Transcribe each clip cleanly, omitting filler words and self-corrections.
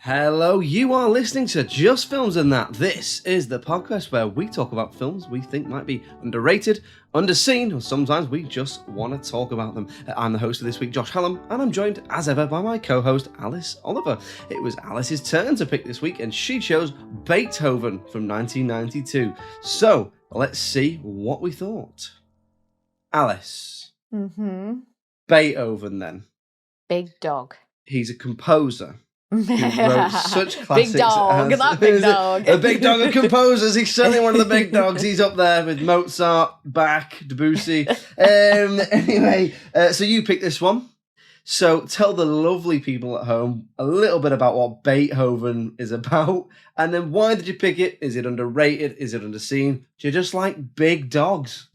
Hello, you are listening to Just Films and That. This is the podcast where we talk about films we think might be underrated, underseen, or sometimes we just want to talk about them. I'm the host of this week, Josh Hallam, and I'm joined as ever by my co-host, Alice Oliver. It was Alice's turn to pick this week, and she chose Beethoven from 1992. So, let's see what we thought. Alice. Beethoven, then. Big dog. He's a composer. Who wrote such classics. Big dog, as, that big dog. A big dog of composers. He's certainly one of the big dogs. He's up there with Mozart, Bach, Debussy. Anyway, so you picked this one. So tell the lovely people at home a little bit about what Beethoven is about, and then why did you pick it? Is it underrated? Is it underseen? Do you just like big dogs?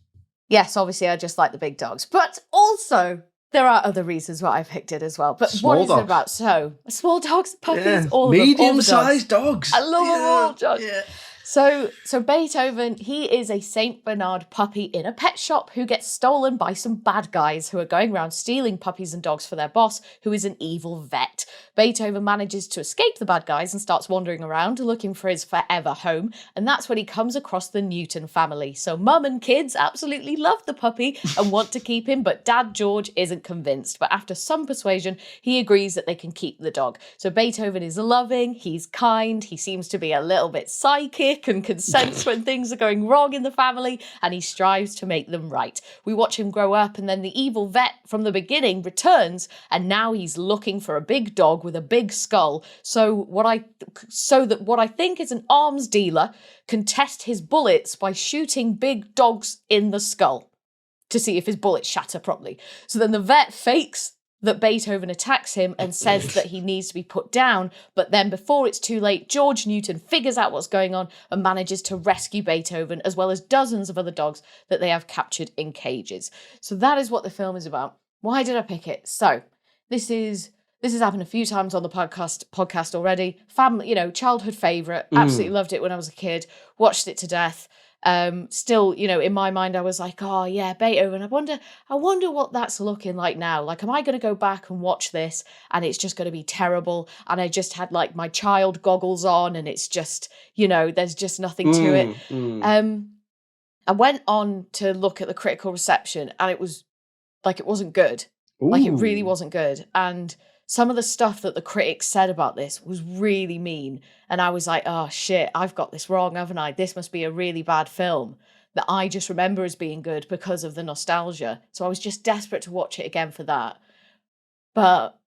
Yes, obviously I just like the big dogs, but also there are other reasons why I picked it as well. But Small what is dogs. it about? So, small dogs, puppies, Yeah. all of them. Medium-sized dogs. I love them all, Josh. Yeah. So Beethoven, he is a Saint Bernard puppy in a pet shop who gets stolen by some bad guys who are going around stealing puppies and dogs for their boss, who is an evil vet. Beethoven manages to escape the bad guys and starts wandering around looking for his forever home, and that's when he comes across the Newton family. So mum and kids absolutely love the puppy and want to keep him, but Dad George isn't convinced. But after some persuasion, he agrees that they can keep the dog. So Beethoven is loving, he's kind, he seems to be a little bit psychic and can sense when things are going wrong in the family, and he strives to make them right. We watch him grow up, and then the evil vet from the beginning returns, and now he's looking for a big dog with a big skull, so that what I think is an arms dealer can test his bullets by shooting big dogs in the skull to see if his bullets shatter properly. So then the vet fakes that Beethoven attacks him and says that he needs to be put down, but then before it's too late, George Newton figures out what's going on and manages to rescue Beethoven, as well as dozens of other dogs that they have captured in cages. So that is what the film is about. Why did I pick it? So this has happened a few times on the podcast already. Family, childhood favourite. Absolutely loved it when I was a kid. Watched it to death. Still, in my mind, I was like, oh yeah, Beethoven. I wonder what that's looking like now. Like, am I going to go back and watch this and it's just going to be terrible? And I just had like my child goggles on and it's just, there's just nothing to it. I went on to look at the critical reception and it was like, it wasn't good. Ooh. Like, it really wasn't good. And some of the stuff that the critics said about this was really mean. And I was like, oh shit, I've got this wrong, haven't I? This must be a really bad film that I just remember as being good because of the nostalgia. So I was just desperate to watch it again for that. But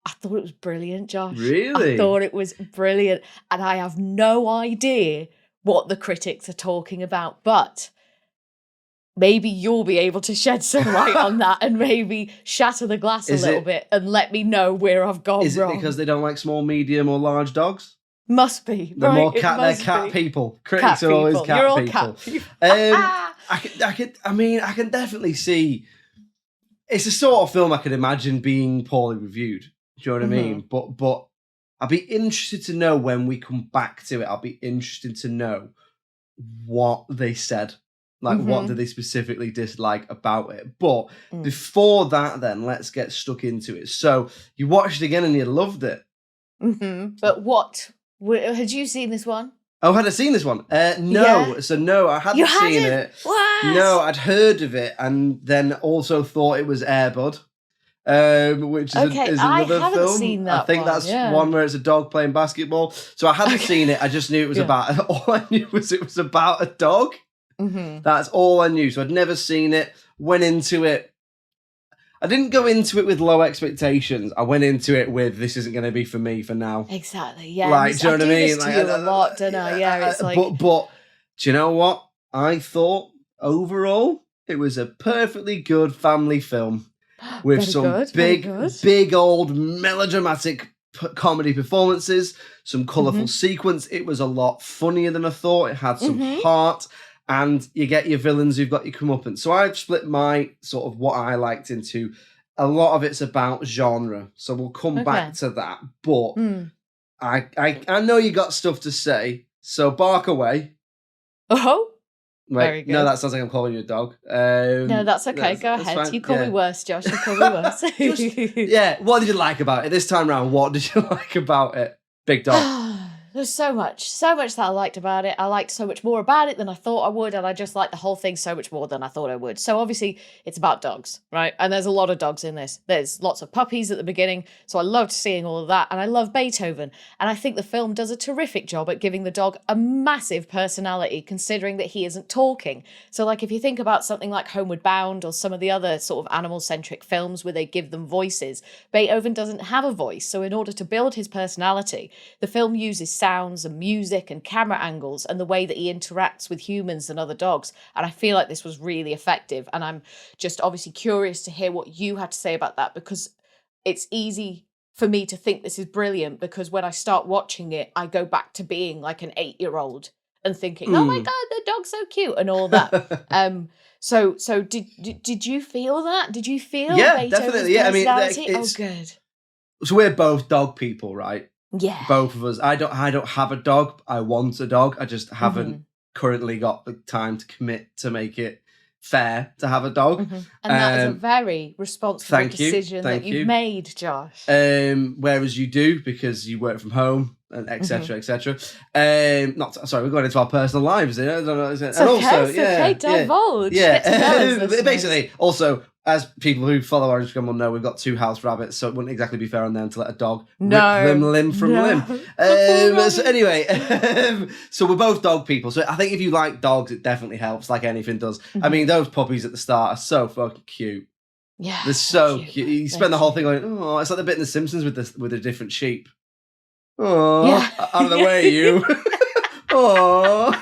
I thought it was brilliant, Josh. Really? I thought it was brilliant. And I have no idea what the critics are talking about. But maybe you'll be able to shed some light on that and maybe shatter the glass a little bit and let me know where I've gone wrong. Is it because they don't like small, medium, or large dogs? Must be. They're right? more they're cat people. Critics are always cat You're all people. cat people. I can definitely see. It's a sort of film I could imagine being poorly reviewed. Do you know what I mean? But I'd be interested to know when we come back to it. I'll be interested to know what they said. Like, what did they specifically dislike about it? But before that, then, let's get stuck into it. So, you watched it again and you loved it. But what? Had you seen this one? Oh, had I seen this one? No. Yeah. So, no, I hadn't seen it. What? No, I'd heard of it and then also thought it was Air Bud, which is another I haven't film. Seen that I think that's one where it's a dog playing basketball. So, I hadn't seen it. I just knew it was about... All I knew was it was about a dog. That's all I knew. So I'd never seen it. Went into it. I didn't go into it with low expectations. I went into it with, this isn't going to be for me for now. Exactly. Yeah. Like, do you know what I mean? Like, I do this to you a lot, don't I? Yeah. It's like. But do you know what? I thought overall it was a perfectly good family film with some big old melodramatic comedy performances, some colourful sequence. It was a lot funnier than I thought. It had some heart. And you get your villains who've got your comeuppance. So I've split my sort of what I liked into. A lot of it's about genre. So we'll come back to that. But I know you got stuff to say. So bark away. Oh, Wait, very good. No, that sounds like I'm calling you a dog. No, that's okay. Go ahead. Fine. You call me worse, Josh. You call me worse. What did you like about it? This time round, what did you like about it? Big dog. There's so much that I liked about it. I liked so much more about it than I thought I would, and I just liked the whole thing so much more than I thought I would. So obviously, it's about dogs, right? And there's a lot of dogs in this. There's lots of puppies at the beginning, so I loved seeing all of that, and I love Beethoven. And I think the film does a terrific job at giving the dog a massive personality, considering that he isn't talking. So, like, if you think about something like Homeward Bound or some of the other sort of animal-centric films where they give them voices, Beethoven doesn't have a voice. So in order to build his personality, the film uses sounds and music and camera angles and the way that he interacts with humans and other dogs. And I feel like this was really effective. And I'm just obviously curious to hear what you had to say about that, because it's easy for me to think this is brilliant, because when I start watching it, I go back to being like an 8-year-old and thinking, oh my God, the dog's so cute and all that. So did you feel that? Did you feel Beethoven's definitely. Yeah, I mean, personality? Good. So we're both dog people, right? Yeah. Both of us. I don't have a dog. I want a dog. I just haven't currently got the time to commit to make it fair to have a dog. And that is a very responsible decision that you've made, Josh. Whereas you do, because you work from home and etc. etc. Sorry, we're going into our personal lives here. I don't know. It's okay, divulge. Yeah. Basically, also, as people who follow our Instagram will know, we've got 2 house rabbits, so it wouldn't exactly be fair on them to let a dog rip them limb from limb. So anyway, so we're both dog people. So I think if you like dogs, it definitely helps, like anything does. I mean, those puppies at the start are so fucking cute. Yeah, they're so cute. You spend the whole thing going, oh, it's like the bit in The Simpsons with the different sheep. Oh, out of the way, you. Oh.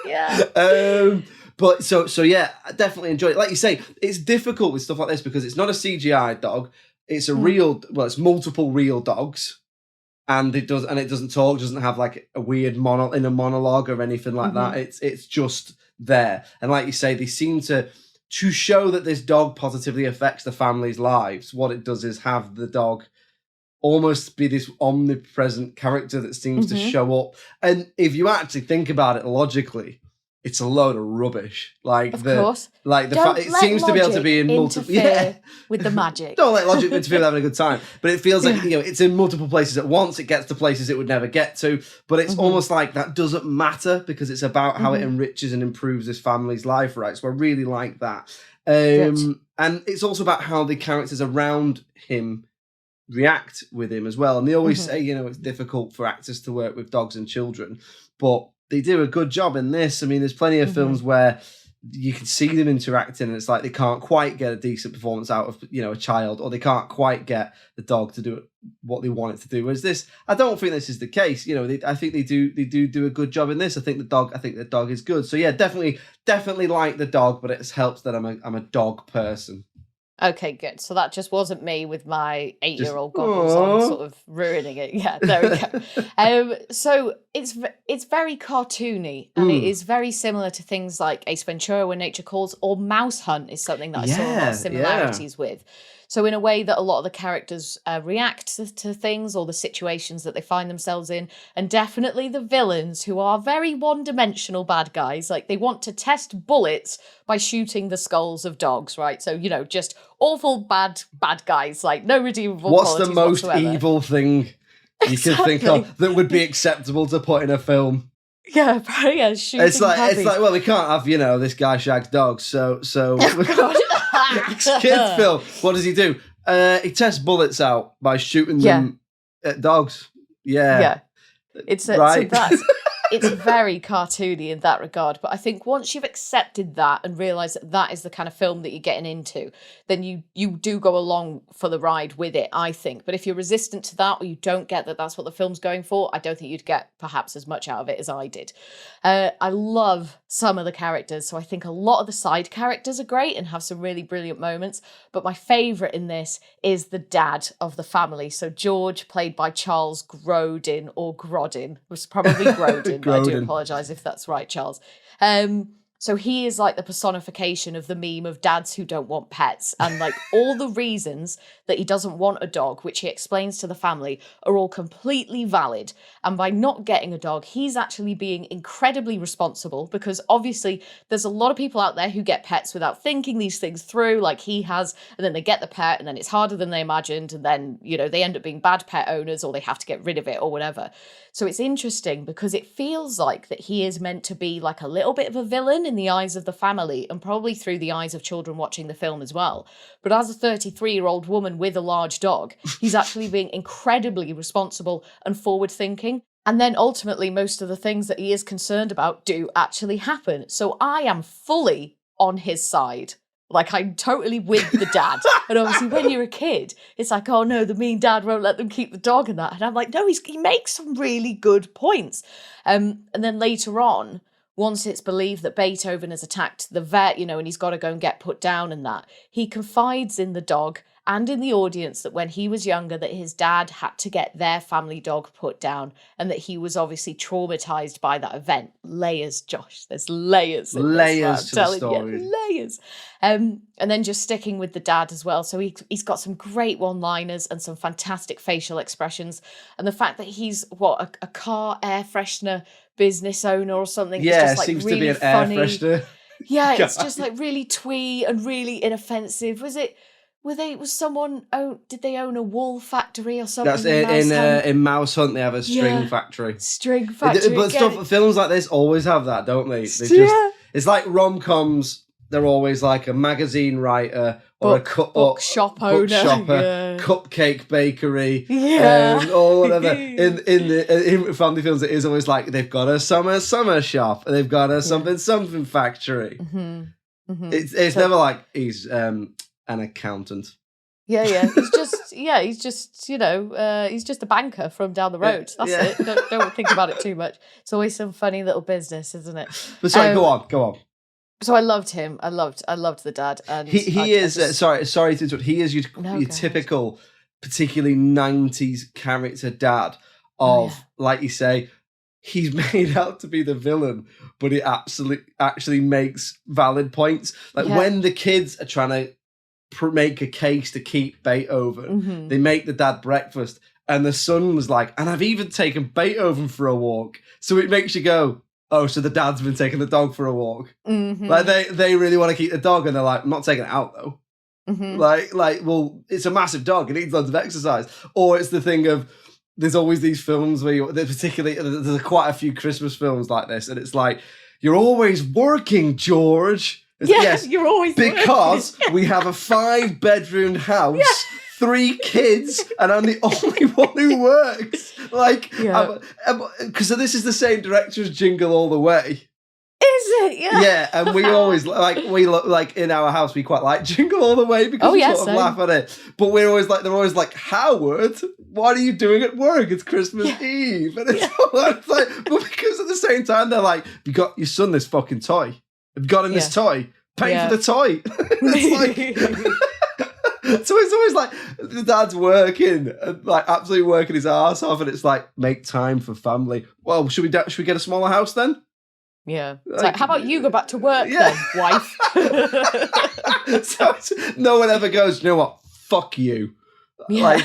Yeah. But so yeah, I definitely enjoy it. Like you say, it's difficult with stuff like this because it's not a CGI dog. It's a real, it's multiple real dogs, and it doesn't talk, doesn't have like a weird monologue or anything like that. It's just there. And like you say, they seem to show that this dog positively affects the family's lives. What it does is have the dog almost be this omnipresent character that seems to show up. And if you actually think about it logically, it's a load of rubbish. Of course. Like it seems to be able to be in multiple. With the magic. Don't let logic interfere with having a good time. But it feels like it's in multiple places at once. It gets to places it would never get to. But it's almost like that doesn't matter because it's about how it enriches and improves this family's life, right? So I really like that. And it's also about how the characters around him react with him as well. And they always say, it's difficult for actors to work with dogs and children, but they do a good job in this. I mean, there's plenty of films where you can see them interacting and it's like they can't quite get a decent performance out of, a child, or they can't quite get the dog to do what they want it to do. Whereas this, I don't think this is the case. I think they do a good job in this. I think the dog is good. So yeah, definitely like the dog, but it helps that I'm a dog person. Okay, good. So that just wasn't me with my 8-year-old goggles on, sort of ruining it. Yeah, there we go. So it's very cartoony, and it is very similar to things like Ace Ventura: When Nature Calls, or Mouse Hunt is something that I saw a lot of similarities with. So in a way that a lot of the characters react to things or the situations that they find themselves in, and definitely the villains, who are very one-dimensional bad guys. Like, they want to test bullets by shooting the skulls of dogs, right? So, just awful bad guys, like no redeemable qualities whatsoever. What's the most evil thing you can think of that would be acceptable to put in a film? Yeah, shooting It's like, well, we can't have, this guy shags dogs, so kids film. What does he do? He tests bullets out by shooting them at dogs. Yeah. It's very cartoony in that regard. But I think once you've accepted that and realised that is the kind of film that you're getting into, then you do go along for the ride with it, I think. But if you're resistant to that, or you don't get that that's what the film's going for, I don't think you'd get perhaps as much out of it as I did. I love some of the characters. So I think a lot of the side characters are great and have some really brilliant moments. But my favourite in this is the dad of the family. So George, played by Charles Grodin, or Grodin, was probably Grodin. I do apologise if that's right, Charles. So he is like the personification of the meme of dads who don't want pets. And like all the reasons that he doesn't want a dog, which he explains to the family, are all completely valid. And by not getting a dog, he's actually being incredibly responsible, because obviously there's a lot of people out there who get pets without thinking these things through, like he has, and then they get the pet and then it's harder than they imagined. And then, they end up being bad pet owners, or they have to get rid of it or whatever. So it's interesting because it feels like that he is meant to be like a little bit of a villain in the eyes of the family, and probably through the eyes of children watching the film as well. But as a 33-year-old woman with a large dog, he's actually being incredibly responsible and forward-thinking. And then ultimately, most of the things that he is concerned about do actually happen. So I am fully on his side. Like, I'm totally with the dad. And obviously, when you're a kid, it's like, oh no, the mean dad won't let them keep the dog and that. And I'm like, no, he makes some really good points. And then later on, once it's believed that Beethoven has attacked the vet, and he's got to go and get put down and that, he confides in the dog and in the audience that when he was younger, that his dad had to get their family dog put down, and that he was obviously traumatized by that event. Layers, Josh. There's layers. Layers to the story. Layers. And then just sticking with the dad as well. So he's got some great one-liners and some fantastic facial expressions. And the fact that he's, a car air freshener business owner or something. Yeah, it's just, like, seems really to be an funny. air freshener. Yeah, it's just like really twee and really inoffensive. Did they own a wool factory or something? That's in Mouse Hunt, they have a string factory. String factory. But films like this always have that, don't they? It's like rom-coms, they're always like a magazine writer or a bookshop owner, cupcake bakery, or whatever. in family films, it is always like they've got a summer shop, and they've got a something factory. Mm-hmm. Mm-hmm. It's never like he's an accountant. Yeah. He's just a banker from down the road. That's it. Don't think about it too much. It's always some funny little business, isn't it? But sorry, go on. So I loved him. I loved the dad, and he is. Sorry to interrupt. He is your typical, particularly 90s character dad of, like you say, he's made out to be the villain, but he actually makes valid points. Like when the kids are trying to make a case to keep Beethoven, they make the dad breakfast, and the son was like, and I've even taken Beethoven for a walk. So it makes you go, oh, so the dad's been taking the dog for a walk. Mm-hmm. Like they really want to keep the dog, and they're like, I'm not taking it out though. Mm-hmm. Well, it's a massive dog. It needs lots of exercise. Or it's the thing of, there's always these films where there's quite a few Christmas films like this, and it's like, you're always working, George. Yes, you're always because we have a 5-bedroom house. Yeah. 3 kids, and I'm the only one who works. Because this is the same director as Jingle All the Way. Is it? Yeah. Yeah, and we always like in our house we quite like Jingle All the Way because we sort of laugh at it. But they're always like, Howard, what are you doing at work? It's Christmas Eve, and it's like, but because at the same time they're like, you got your son this fucking toy. You've got him this toy. Pay for the toy. It's like. So it's always like the dad's working, like absolutely working his ass off, and it's like, make time for family. Well, should we get a smaller house then? Yeah. It's like, how about you go back to work then, wife? So no one ever goes, you know what? Fuck you. Yeah.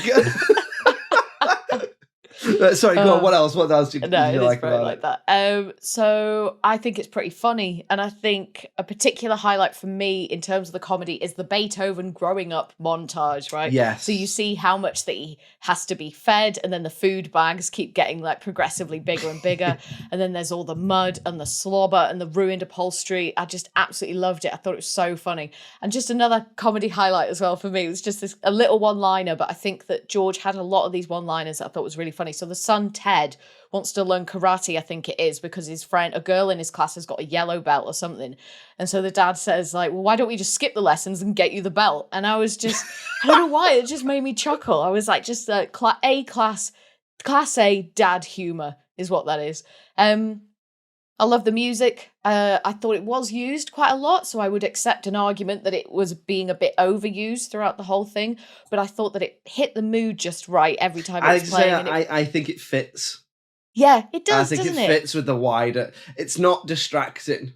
Sorry, go on. What else did you like about that? So I think it's pretty funny, and I think a particular highlight for me in terms of the comedy is the Beethoven growing up montage, right? Yes. So you see how much that he has to be fed, and then the food bags keep getting like progressively bigger and bigger, and then there's all the mud and the slobber and the ruined upholstery. I just absolutely loved it. I thought it was so funny. And just another comedy highlight as well for me was just a little one-liner, but I think that George had a lot of these one-liners that I thought was really funny. So the son, Ted, wants to learn karate, I think it is, because a girl in his class has got a yellow belt or something. And so the dad says, like, well, why don't we just skip the lessons and get you the belt? And I was just, I don't know why, it just made me chuckle. I was like, just class A dad humor is what that is. I love the music. I thought it was used quite a lot, so I would accept an argument that it was being a bit overused throughout the whole thing, but I thought that it hit the mood just right every time it was playing. I think it fits. Yeah, it does, I think it fits with the wider... It's not distracting.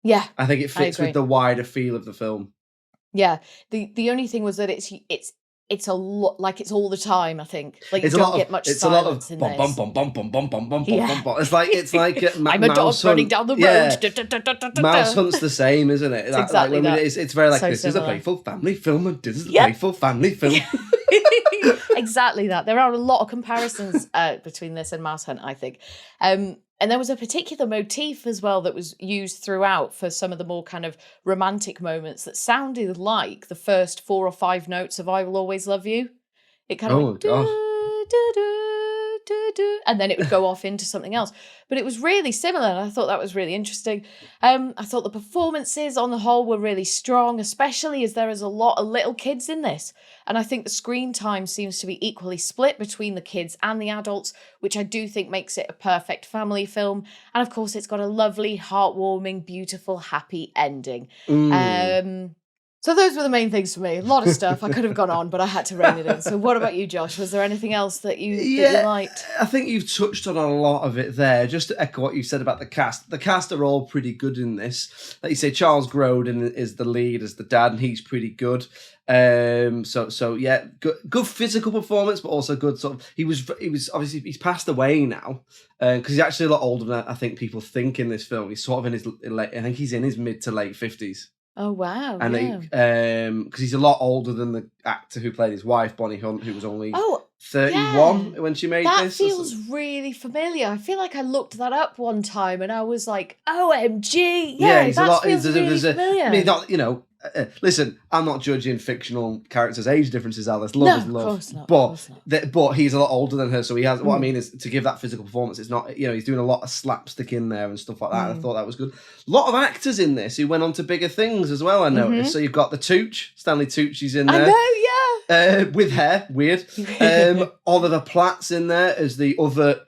Yeah, I think it fits with the wider feel of the film. Yeah, the only thing was that it's a lot, like, it's all the time, I think. Like, you It's don't get much silence in bum this. bum bum bum bum bum bum bum Yeah. bum bum. It's like I'm a dog running down the road. Yeah. Mouse Hunt's the same, isn't it? It's exactly that. It's very like, So this is a similar. playful family film, and this is a playful family film. Exactly that. There are a lot of comparisons between this and Mouse Hunt, I think. And there was a particular motif as well that was used throughout for some of the more kind of romantic moments that sounded like the first 4 or 5 notes of I Will Always Love You. It kind of went, do, do, do, do, do, and then it would go off into something else. But it was really similar, and I thought that was really interesting. I thought the performances on the whole were really strong, especially as there is a lot of little kids in this. And I think the screen time seems to be equally split between the kids and the adults, which I do think makes it a perfect family film. And of course, it's got a lovely, heartwarming, beautiful, happy ending. So those were the main things for me. A lot of stuff. I could have gone on, but I had to rein it in. So what about you, Josh? Was there anything else that you liked? I think you've touched on a lot of it there. Just to echo what you said about the cast. The cast are all pretty good in this. Like you say, Charles Grodin is the lead as the dad, and he's pretty good. So yeah, good physical performance, but also good sort of. He was obviously, he's passed away now because he's actually a lot older than I think people think in this film. He's sort of in his I think he's in his mid to late 50s. Oh wow! And because he's a lot older than the actor who played his wife, Bonnie Hunt, who was only 31 when she made this. That feels really familiar. I feel like I looked that up one time and I was like, OMG! Yeah, he's a lot. Feels really familiar. I mean, you know. Listen, I'm not judging fictional characters' age differences, Alice. Love is love. Of course not. But he's a lot older than her, so he has. What I mean is, to give that physical performance, it's not, you know, he's doing a lot of slapstick in there and stuff like that. And I thought that was good. A lot of actors in this who went on to bigger things as well, I noticed. So you've got the Tooch, Stanley Tucci's in there. I know, yeah. With hair, weird. Oliver Platt's in there as the other.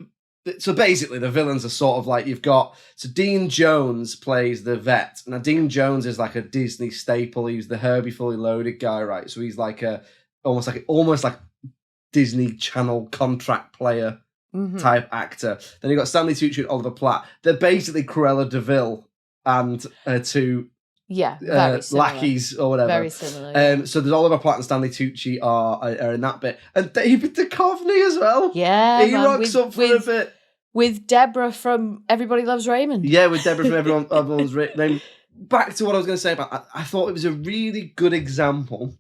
So basically, the villains are sort of like, you've got, so Dean Jones plays the vet. Now, Dean Jones is like a Disney staple. He's the Herbie Fully Loaded guy, right? So he's like almost like Disney Channel contract player type actor. Then you've got Stanley Tucci and Oliver Platt. They're basically Cruella de Vil and her two lackeys or whatever. Very similar. Yeah. So there's Oliver Platt and Stanley Tucci are in that bit, and David Duchovny as well. Yeah, he rocks up for a bit with Deborah from Everybody Loves Raymond. Yeah, with Deborah from Everyone's Raymond. Back to what I was going to say about. I thought it was a really good example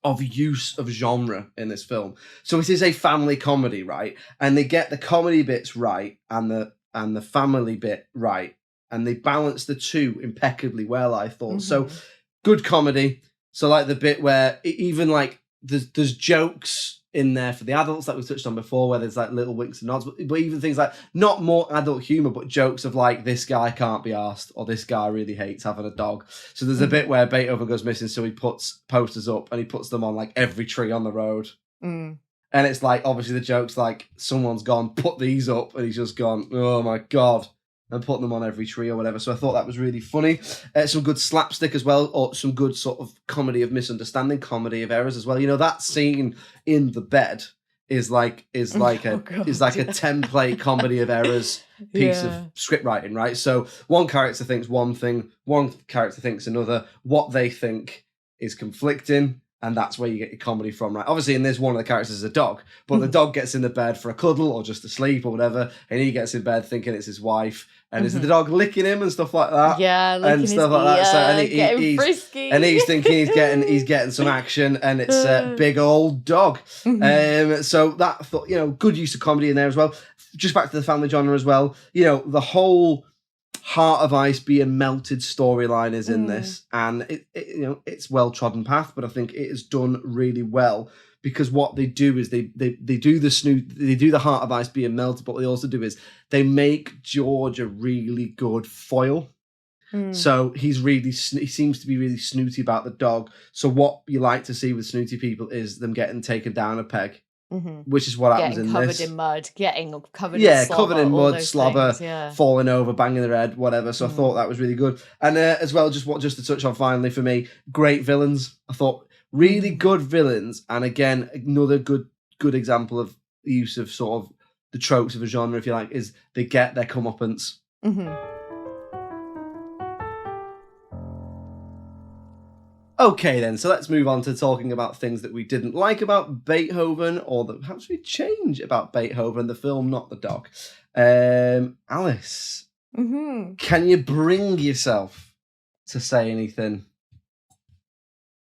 of use of genre in this film. So it is a family comedy, right? And they get the comedy bits right and the family bit right. And they balance the two impeccably well, I thought. So good comedy. So like the bit where even like there's jokes in there for the adults that we touched on before, where there's like little winks and nods, but even things like not more adult humor, but jokes of like, this guy can't be arsed, or this guy really hates having a dog. So there's a bit where Beethoven goes missing, so he puts posters up and he puts them on like every tree on the road. And it's like, obviously the joke's like, someone's gone, put these up, and he's just gone, oh my God, and putting them on every tree or whatever. So I thought that was really funny. Some good slapstick as well, or some good sort of comedy of misunderstanding, comedy of errors as well. You know, that scene in the bed is like a template comedy of errors piece of script writing, right? So one character thinks one thing, one character thinks another. What they think is conflicting. And that's where you get your comedy from, right? Obviously, in this, one of the characters is a dog, but the dog gets in the bed for a cuddle or just to sleep or whatever, and he gets in bed thinking it's his wife, and is the dog licking him and stuff like that? Yeah, licking and stuff his like ear, that. So, and getting frisky, and he's thinking he's getting some action, and it's a big old dog. So that, thought, you know, good use of comedy in there as well. Just back to the family genre as well. You know, the whole Heart of Ice being melted storyline is in this, and it you know, it's well trodden path, but I think it is done really well, because what they do is they do the Heart of Ice being melted, but what they also do is they make George a really good foil. So he seems to be really snooty about the dog. So what you like to see with snooty people is them getting taken down a peg. Which is what happens in this. Getting covered in slobber. Covered in mud, slobber, falling over, banging their head, whatever. So I thought that was really good. And as well, just to touch on finally for me, great villains. I thought really good villains, and again, another good example of the use of sort of the tropes of a genre, if you like, is they get their comeuppance. Okay, then, so let's move on to talking about things that we didn't like about Beethoven, or that perhaps we change about Beethoven, the film, not the dog. Alice, can you bring yourself to say anything?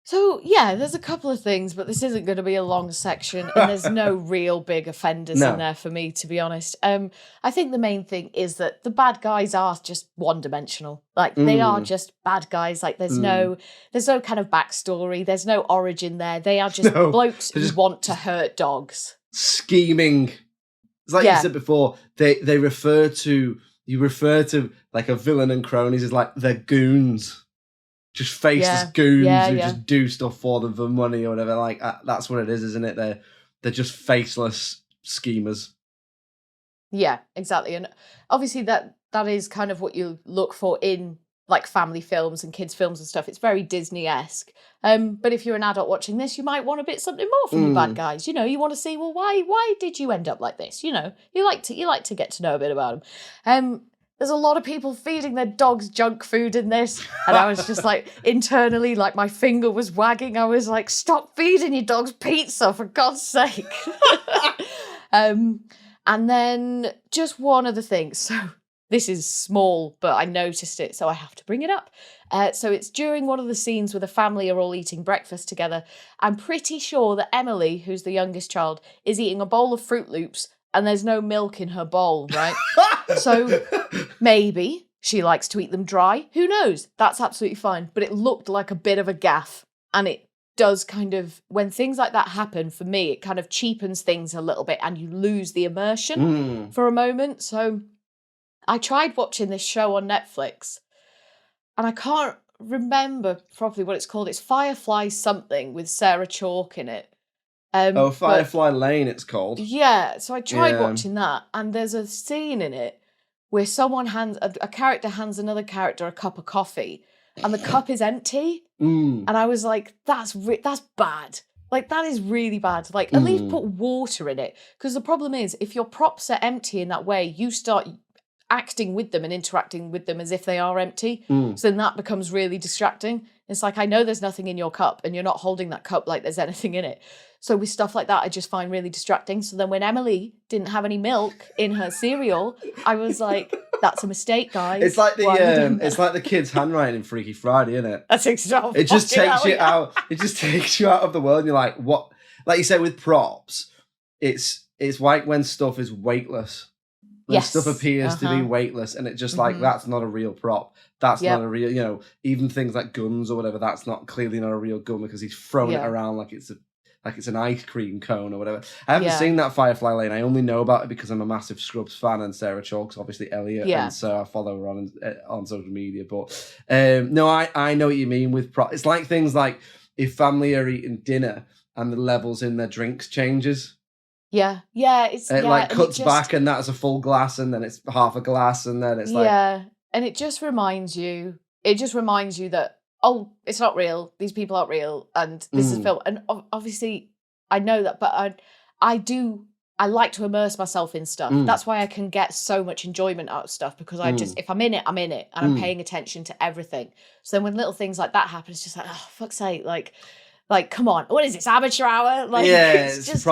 So, yeah, there's a couple of things, but this isn't going to be a long section, and there's no real big offenders in there for me, to be honest. I think the main thing is that the bad guys are just one-dimensional. Like, they are just bad guys. Like, there's no kind of backstory. There's no origin there. They are just blokes who want to hurt dogs. Scheming. It's like you said before, you refer to like a villain and cronies as like the goons. Just faceless goons who just do stuff for them for money or whatever. Like that's what it is, isn't it? They're just faceless schemers. Yeah, exactly. And obviously that is kind of what you look for in like family films and kids films and stuff. It's very Disney-esque. But if you're an adult watching this, you might want a bit something more from your bad guys. You know, you want to see, well, why did you end up like this? You know, you like to get to know a bit about them. There's a lot of people feeding their dogs junk food in this. And I was just like, internally, like my finger was wagging. I was like, stop feeding your dogs pizza, for God's sake. And then just one other thing. So this is small, but I noticed it, so I have to bring it up. So it's during one of the scenes where the family are all eating breakfast together. I'm pretty sure that Emily, who's the youngest child, is eating a bowl of Fruit Loops and there's no milk in her bowl, right? So maybe she likes to eat them dry. Who knows? That's absolutely fine. But it looked like a bit of a gaffe. And it does kind of, when things like that happen, for me, it kind of cheapens things a little bit and you lose the immersion for a moment. So I tried watching this show on Netflix and I can't remember properly what it's called. It's Firefly something with Sarah Chalke in it. Firefly Lane, it's called. Yeah, so I tried watching that, and there's a scene in it where someone a character hands another character a cup of coffee, and the cup is empty. And I was like, that's bad. Like, that is really bad. Like, at least put water in it. Because the problem is, if your props are empty in that way, you start acting with them and interacting with them as if they are empty. So then that becomes really distracting. It's like, I know there's nothing in your cup, and you're not holding that cup like there's anything in it. So with stuff like that, I just find really distracting. So then when Emily didn't have any milk in her cereal, I was like, that's a mistake, guys. It's like the kid's handwriting in Freaky Friday, isn't it? That's exactly. It just takes you out. It just takes you out of the world. And you're like, what? Like you say with props, it's like when stuff is weightless. When stuff appears to be weightless, and it's just like, that's not a real prop. That's not a real, even things like guns or whatever, that's clearly not a real gun because he's throwing it around like it's an ice cream cone or whatever. I haven't seen that Firefly Lane. I only know about it because I'm a massive Scrubs fan, and Sarah Chalke's obviously Elliot, and so I follow her on social media. But no, I know what you mean with prop. It's like things like if family are eating dinner and the levels in their drinks changes. Yeah, It cuts back, and that's a full glass, and then it's half a glass, and then it's like and it just reminds you. It just reminds you that it's not real. These people aren't real, and this is film. And obviously, I know that, but I like to immerse myself in stuff. That's why I can get so much enjoyment out of stuff, because if I'm in it, I'm in it, and I'm paying attention to everything. So then when little things like that happen, it's just like, oh, fuck's sake, like, come on, what is this, amateur hour? Like, it's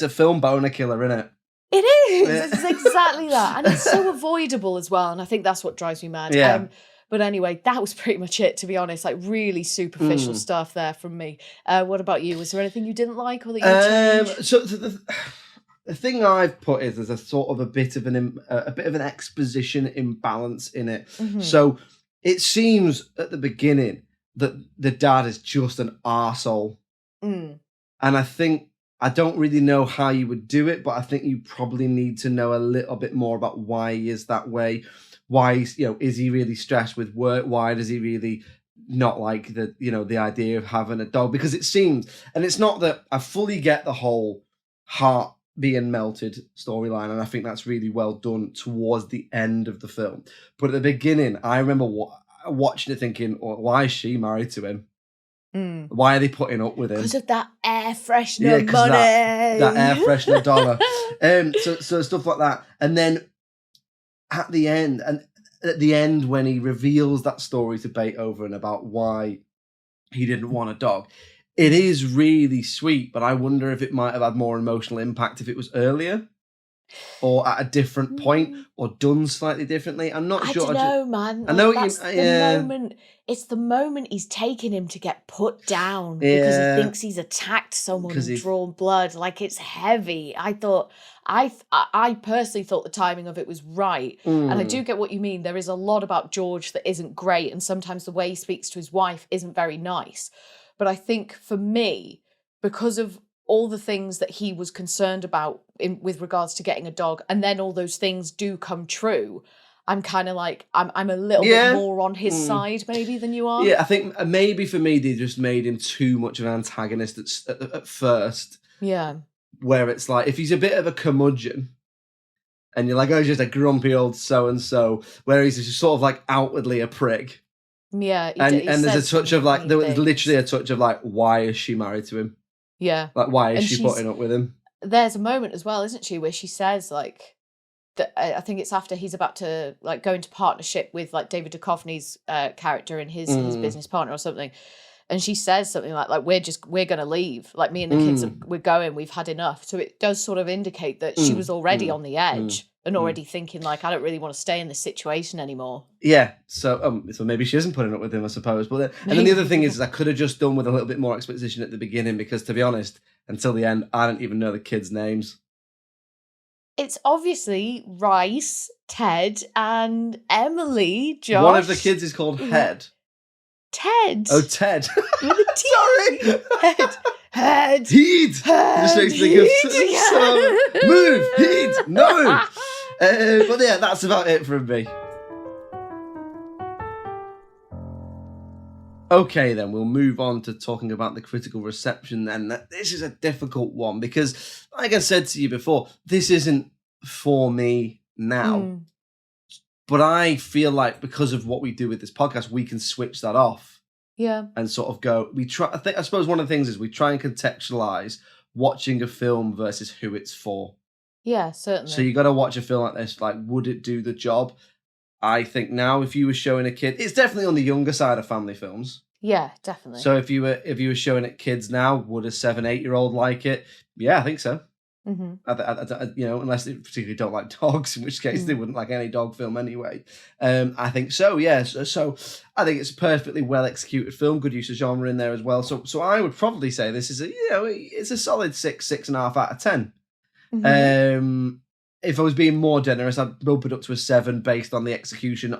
a film boner killer, isn't it? It is. It's exactly that, and it's so avoidable as well. And I think that's what drives me mad. Yeah. But anyway, that was pretty much it, to be honest. Like, really superficial stuff there from me. What about you? Was there anything you didn't like, or that you changed? So the thing I've put is there's a sort of a bit of an exposition imbalance in it. So it seems at the beginning that the dad is just an arsehole. And I don't really know how you would do it, but I think you probably need to know a little bit more about why he is that way. Why, is he really stressed with work? Why does he really not like the idea of having a dog? Because it seems, and it's not that I fully get the whole heart being melted storyline, and I think that's really well done towards the end of the film. But at the beginning, I remember watching it thinking, why is she married to him? Why are they putting up with him? Because of that air freshener money. That air freshener dollar. So stuff like that. And then at the end when he reveals that story to Beethoven about why he didn't want a dog. It is really sweet, but I wonder if it might have had more emotional impact if it was earlier or at a different point or done slightly differently. I'm not sure. I don't know, man. I know what that's you yeah. moment. It's the moment he's taking him to get put down because he thinks he's attacked someone and drawn blood. Like, it's heavy. I personally thought the timing of it was right. And I do get what you mean. There is a lot about George that isn't great. And sometimes the way he speaks to his wife isn't very nice. But I think for me, because of all the things that he was concerned about with regards to getting a dog, and then all those things do come true, I'm kind of like, I'm a little bit more on his side maybe than you are. Yeah, I think maybe for me, they just made him too much of an antagonist at first. Yeah. Where it's like, if he's a bit of a curmudgeon, and you're like, oh, he's just a grumpy old so-and-so, where he's just sort of like outwardly a prick. Yeah. And there's a touch of like, there was literally a touch of like, why is she married to him? Yeah. Like, why is she putting up with him? There's a moment as well, isn't she, where she says like, that I think it's after he's about to like go into partnership with like David Duchovny's character and his business partner or something. And she says something like we're going to leave. Like, me and the kids, we're going, we've had enough. So it does sort of indicate that she was already on the edge and already thinking like, I don't really want to stay in this situation anymore. Yeah. So maybe she isn't putting up with him, I suppose. But and then the other thing is I could have just done with a little bit more exposition at the beginning, because to be honest, until the end, I don't even know the kids' names. It's obviously Rice, Ted, and Emily, Josh. One of the kids is called Head. Ted. Oh, Ted. With a T. Sorry. Head. Heed. Just makes me think of move. Heed. No. But yeah, that's about it from me. Okay, then we'll move on to talking about the critical reception then. This is a difficult one because, like I said to you before, this isn't for me now. But I feel like because of what we do with this podcast, we can switch that off. Yeah. And sort of go, I suppose one of the things is we try and contextualize watching a film versus who it's for. Yeah, certainly. So you got to watch a film like this, like, would it do the job? I think now, if you were showing a kid, it's definitely on the younger side of family films. Yeah, definitely. So if you were showing it kids now, would a 7-8-year-old like it? Yeah, I think so. Mm-hmm. Unless they particularly don't like dogs, in which case they wouldn't like any dog film anyway. I think so. Yeah. So I think it's a perfectly well executed film. Good use of genre in there as well. So I would probably say this is it's a solid 6.5 out of 10. Mm-hmm. If I was being more generous, I'd bump it up to a 7 based on the execution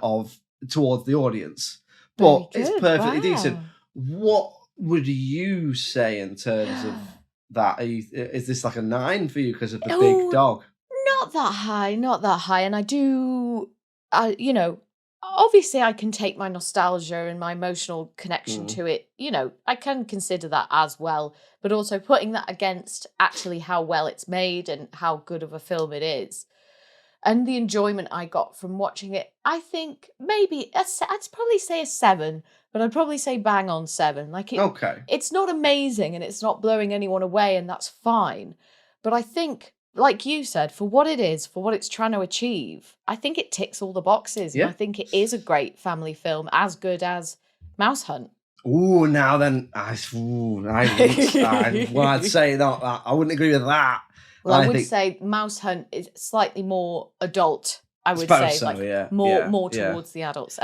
towards the audience. But it's perfectly decent. What would you say in terms of that? Is this like a 9 for you because of the big dog? Not that high. And I do, obviously I can take my nostalgia and my emotional connection to it. I can consider that as well. But also putting that against actually how well it's made and how good of a film it is. And the enjoyment I got from watching it, I think maybe I'd probably say a 7, but I'd probably say bang on 7. Okay. It's not amazing and it's not blowing anyone away, and that's fine. But I think, like you said, for what it is, for what it's trying to achieve, I think it ticks all the boxes. Yeah. And I think it is a great family film, as good as Mouse Hunt. Ooh, now then, I'd say not that. I wouldn't agree with that. Well, I would say Mouse Hunt is slightly more adult, I would say. More towards the adults.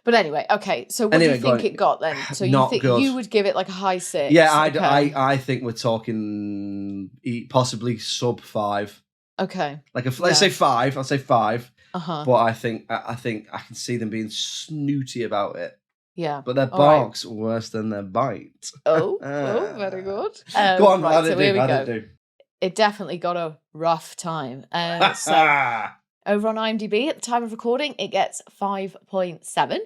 But anyway, okay. So what do you think it got then? So you think you would give it like a high 6? Yeah, I think we're talking possibly sub 5. Okay. Let's say 5. I'll say 5. But I think I can see them being snooty about it. Yeah. But their bark's worse than their bite. Oh, very good. Go on, right, so here we go. It definitely got a rough time. So over on IMDb at the time of recording, it gets 5.7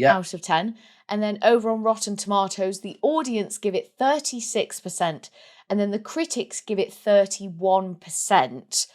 out of 10. And then over on Rotten Tomatoes, the audience give it 36%, and then the critics give it 31%.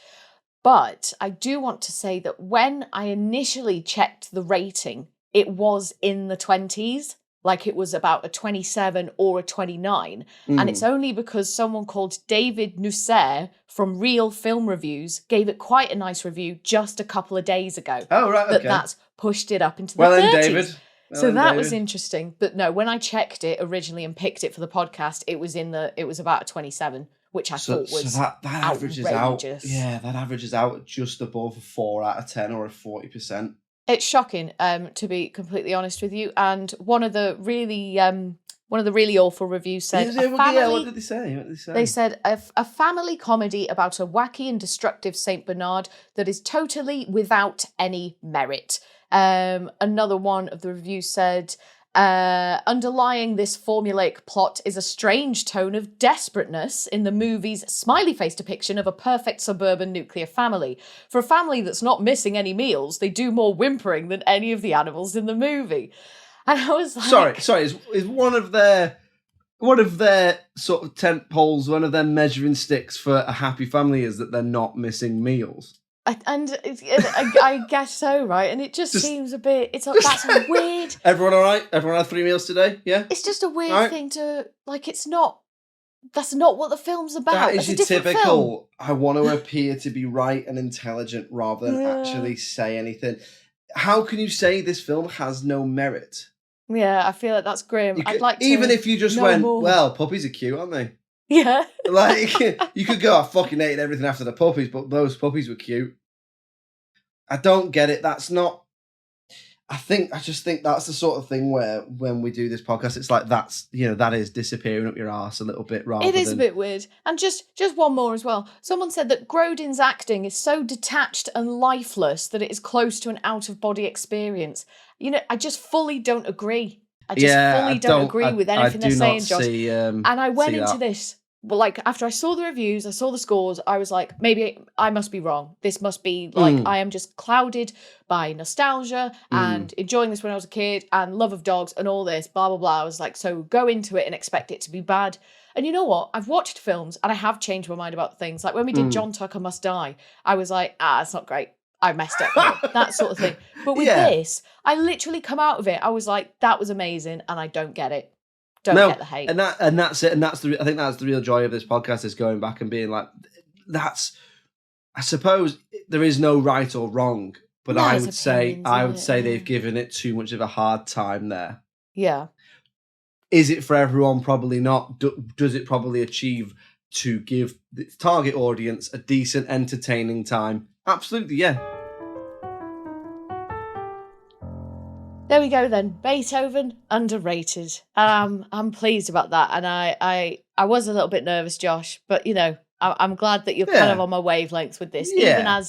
But I do want to say that when I initially checked the rating, it was in the 20s. Like it was about a 27 or a 29. And it's only because someone called David Nusser from Real Film Reviews gave it quite a nice review just a couple of days ago. Oh, right, okay. That's pushed it up into the 30s. Well then, David. So that was interesting. But no, when I checked it originally and picked it for the podcast, it was about a 27, which I thought was so that averages out. outrageous. Yeah, that averages out just above a 4 out of 10 or a 40%. It's shocking, to be completely honest with you. And one of the really awful reviews said, what did they say? They said, a family comedy about a wacky and destructive Saint Bernard that is totally without any merit. Another one of the reviews said, underlying this formulaic plot is a strange tone of desperateness in the movie's smiley face depiction of a perfect suburban nuclear family. For a family that's not missing any meals, they do more whimpering than any of the animals in the movie. And I was like... Sorry, is one of their sort of tent poles, one of their measuring sticks for a happy family is that they're not missing meals? I guess so, right? And it just seems a bit... that's a weird... Everyone all right? Everyone had 3 meals today? Yeah? It's just a weird thing to... Like, it's not... That's not what the film's about. That is your typical, film. I want to appear to be right and intelligent rather than actually say anything. How can you say this film has no merit? Yeah, I feel like that's grim. I'd like to even if you just went, more. Well, puppies are cute, aren't they? Yeah. Like, you could go, I fucking hated everything after the puppies, but those puppies were cute. I don't get it. That's not... I just think that's the sort of thing where when we do this podcast, it's like that is disappearing up your arse a little bit rather than... It is a bit weird. And just one more as well. Someone said that Grodin's acting is so detached and lifeless that it is close to an out-of-body experience. You know, I just fully don't agree. I don't agree with anything they're saying, Josh. And I went into this... Well, like, after I saw the reviews, I saw the scores, I was like, maybe I must be wrong. This must be, like, I am just clouded by nostalgia and enjoying this when I was a kid and love of dogs and all this, blah, blah, blah. I was like, so go into it and expect it to be bad. And you know what? I've watched films and I have changed my mind about things. Like, when we did John Tucker Must Die, I was like, it's not great. I messed up. That sort of thing. But with this, I literally come out of it. I was like, that was amazing and I don't get it. Don't get the hate. And that's it. And I think that's the real joy of this podcast, is going back and being like, I suppose there is no right or wrong, but I would say they've given it too much of a hard time there. Yeah. Is it for everyone? Probably not. Does it probably achieve to give the target audience a decent, entertaining time? Absolutely, yeah. There we go then. Beethoven, underrated. I'm pleased about that. And I was a little bit nervous, Josh, but you know, I'm glad that you're kind of on my wavelength with this. Yeah.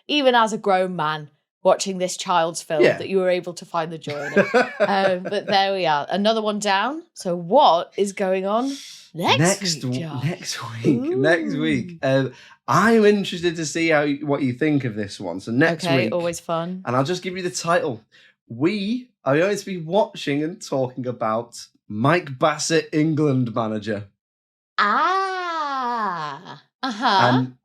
Even as a grown man watching this child's film, that you were able to find the joy in it. But there we are. Another one down. So what is going on next week, Josh? Next week. I'm interested to see what you think of this one. So next week. Always fun. And I'll just give you the title. We are going to be watching and talking about Mike Bassett, England manager. And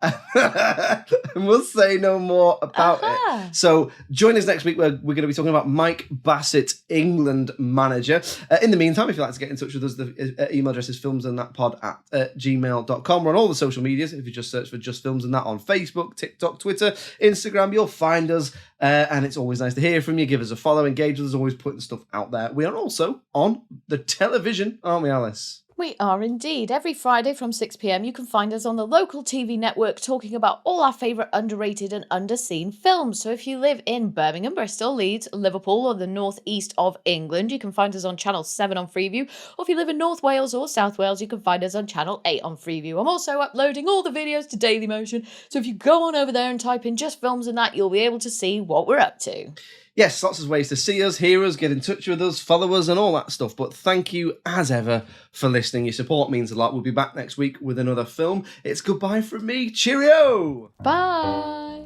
we'll say no more about it. So join us next week where we're going to be talking about Mike Bassett, England manager. In the meantime, if you'd like to get in touch with us, the email address is filmsandthatpod@gmail.com. We're on all the social medias. If you just search for Just Films and That on Facebook, TikTok, Twitter, Instagram, you'll find us. And it's always nice to hear from you. Give us a follow, engage with us, always putting stuff out there. We are also on the television, aren't we, Alice? We are indeed. Every Friday from 6 p.m, you can find us on the local TV network talking about all our favourite underrated and underseen films. So if you live in Birmingham, Bristol, Leeds, Liverpool, or the northeast of England, you can find us on Channel 7 on Freeview. Or if you live in North Wales or South Wales, you can find us on Channel 8 on Freeview. I'm also uploading all the videos to Dailymotion. So if you go on over there and type in Just Films and That, you'll be able to see what we're up to. Yes, lots of ways to see us, hear us, get in touch with us, follow us, and all that stuff. But thank you, as ever, for listening. Your support means a lot. We'll be back next week with another film. It's goodbye from me. Cheerio! Bye!